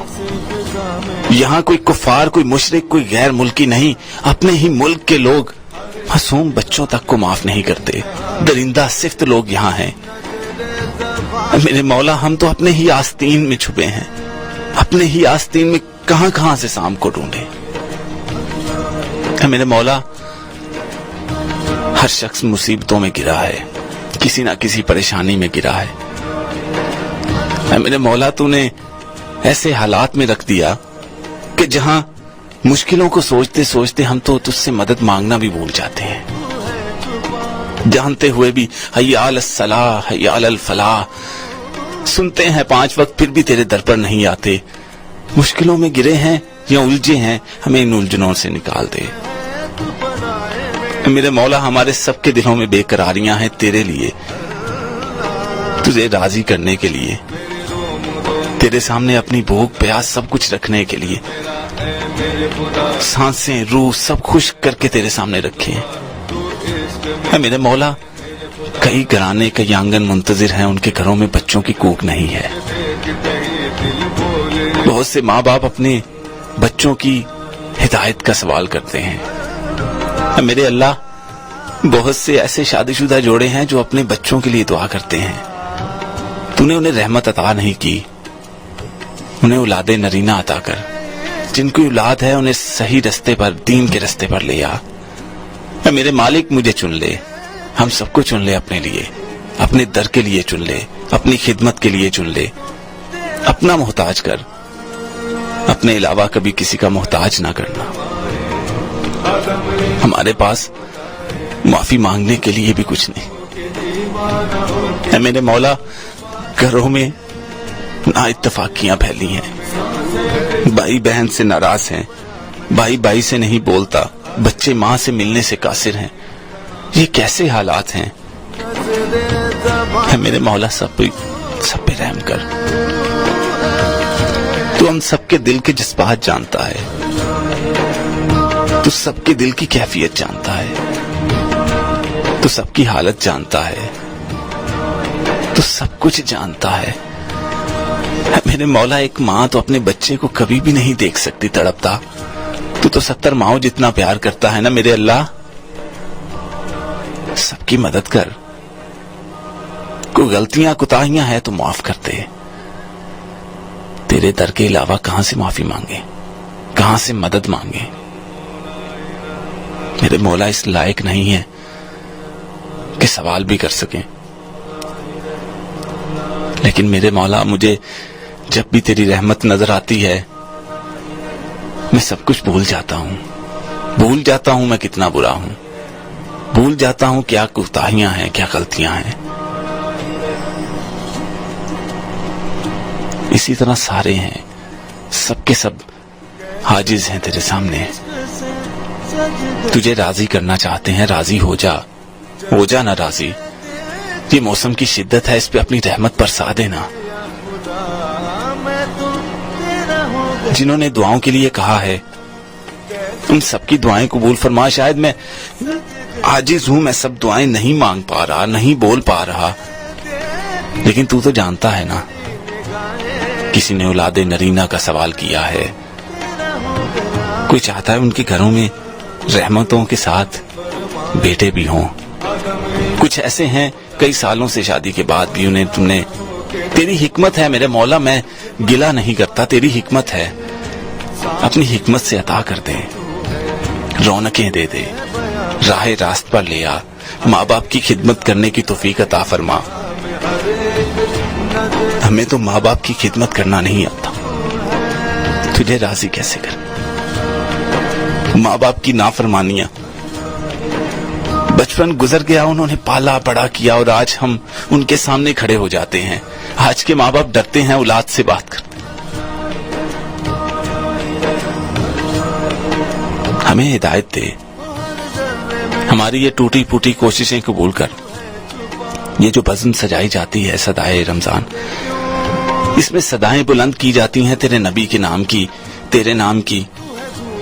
Speaker 2: यहाँ कोई कुफार, कोई मुशरिक, कोई गैर मुल्की नहीं, अपने ही मुल्क के लोग मासूम बच्चों तक को माफ नहीं करते। दरिंदा सिफ्त लोग यहाँ हैं। मेरे मौला हम तो अपने ही आस्तीन में छुपे हैं। अपने ही आस्तीन में कहां कहां से शाम को ढूंढे। मेरे मौला हर शख्स मुसीबतों में गिरा है, किसी ना किसी परेशानी में गिरा है। मेरे मौला तूने ऐसे हालात में रख दिया कि जहां मुश्किलों को सोचते सोचते हम तो तुझसे मदद मांगना भी भूल जाते हैं। जानते हुए भी हय्या अलस सलाह, हय्या अलल फलाह सुनते हैं 5 वक्त, फिर भी तेरे दर पर नहीं आते। मुश्किलों में गिरे हैं या उलझे हैं, हमें इन उलझनों से निकाल दे। मेरे मौला हमारे सबके दिलों में बेकरारियां हैं तेरे लिए, तुझे राजी करने के लिए, तेरे सामने अपनी भूख प्यास सब कुछ रखने के लिए। सांसें, रूह सब खुश करके तेरे सामने रखे हैं। मेरे मौला कई घराने, कई आंगन मुंतजिर हैं, उनके घरों में बच्चों की कूक नहीं है। बहुत से माँ बाप अपने बच्चों की हिदायत का सवाल करते हैं। मेरे अल्लाह बहुत से ऐसे शादीशुदा जोड़े हैं जो अपने बच्चों के लिए दुआ करते हैं। तूने उन्हें रहमत अता नहीं की, उन्हें औलादे नरीना अता कर। जिनकी औलाद है उन्हें सही रास्ते पर, दीन के रास्ते पर ले आ। मेरे मालिक मुझे चुन ले, हम सबको चुन ले अपने लिए, अपने दर के लिए चुन ले, अपनी खिदमत के लिए चुन ले। अपना मोहताज कर, अपने अलावा कभी किसी का मोहताज ना करना। हमारे पास माफी मांगने के लिए भी कुछ नहीं। मेरे मौला घरों में ना इत्तफाकियां फैली हैं, भाई बहन से नाराज हैं, भाई भाई से नहीं बोलता, بچے ماں سے ملنے سے قاصر ہیں. یہ کیسے حالات ہیں؟ اے میرے مولا سب پہ رحم کر. تو ہم سب کے دل کے جذبات جانتا ہے، تو سب کے دل کی کیفیت جانتا ہے، تو سب کی حالت جانتا ہے، تو سب کچھ جانتا ہے. میرے مولا ایک ماں تو اپنے بچے کو کبھی بھی نہیں دیکھ سکتی تڑپتا. تو 70 ماؤں جتنا پیار کرتا ہے نا میرے اللہ. سب کی مدد کر. کوئی غلطیاں کوتاہیاں ہیں تو معاف کر دے. تیرے در کے علاوہ کہاں سے معافی مانگے، کہاں سے مدد مانگے. میرے مولا اس لائق نہیں ہے کہ سوال بھی کر سکیں. لیکن میرے مولا مجھے جب بھی تیری رحمت نظر آتی ہے میں سب کچھ بھول جاتا ہوں. بھول جاتا ہوں میں کتنا برا ہوں. بھول جاتا ہوں کیا کوتاہیاں ہیں، کیا غلطیاں ہیں. اسی طرح سارے ہیں، سب کے سب حاجز ہیں تیرے سامنے. تجھے راضی کرنا چاہتے ہیں، راضی ہو جا نہ راضی. یہ موسم کی شدت ہے، اس پہ اپنی رحمت برسا دینا. جنہوں نے دعاؤں کے لیے کہا ہے ان سب کی دعائیں قبول فرما. شاید میں عاجز ہوں، میں سب دعائیں نہیں مانگ پا رہا، نہیں بول پا رہا، لیکن تو جانتا ہے نا. کسی نے اولاد نرینہ کا سوال کیا ہے، کوئی چاہتا ہے ان کے گھروں میں رحمتوں کے ساتھ بیٹے بھی ہوں. کچھ ایسے ہیں کئی سالوں سے شادی کے بعد بھی انہیں تم نے، تیری حکمت ہے میرے مولا، میں گلہ نہیں کرتا، تیری حکمت ہے. اپنی حکمت سے عطا کر دے، رونقیں دے دے، راہ راست پر لے آ. ماں باپ کی خدمت کرنے کی توفیق عطا فرما. ہمیں تو ماں باپ کی خدمت کرنا نہیں آتا، تجھے راضی کیسے کر. ماں باپ کی نافرمانیاں، بچپن گزر گیا، انہوں نے پالا بڑا کیا، اور آج ہم ان کے سامنے کھڑے ہو جاتے ہیں. آج کے ماں باپ ڈرتے ہیں اولاد سے بات کرتے. ہمیں ہدایت دے. ہماری یہ ٹوٹی پھوٹی کوششیں قبول کر. یہ جو بزم سجائی جاتی ہے صدائے رمضان، اس میں صدائیں بلند کی جاتی ہیں تیرے نبی کے نام کی، تیرے نام کی.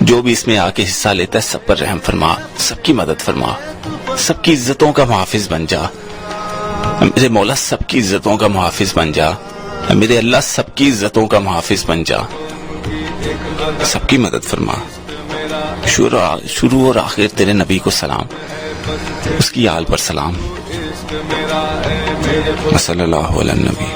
Speaker 2: جو بھی اس میں آ کے حصہ لیتا ہے سب پر رحم فرما، سب کی مدد فرما، سب کی عزتوں کا محافظ بن جا. میرے مولا سب کی عزتوں کا محافظ بن جا. میرے اللہ سب کی عزتوں کا محافظ بن جا. سب کی مدد فرما. شروع اور آخر تیرے نبی کو سلام، اس کی آل پر سلام. صلی اللہ علیہ النبی.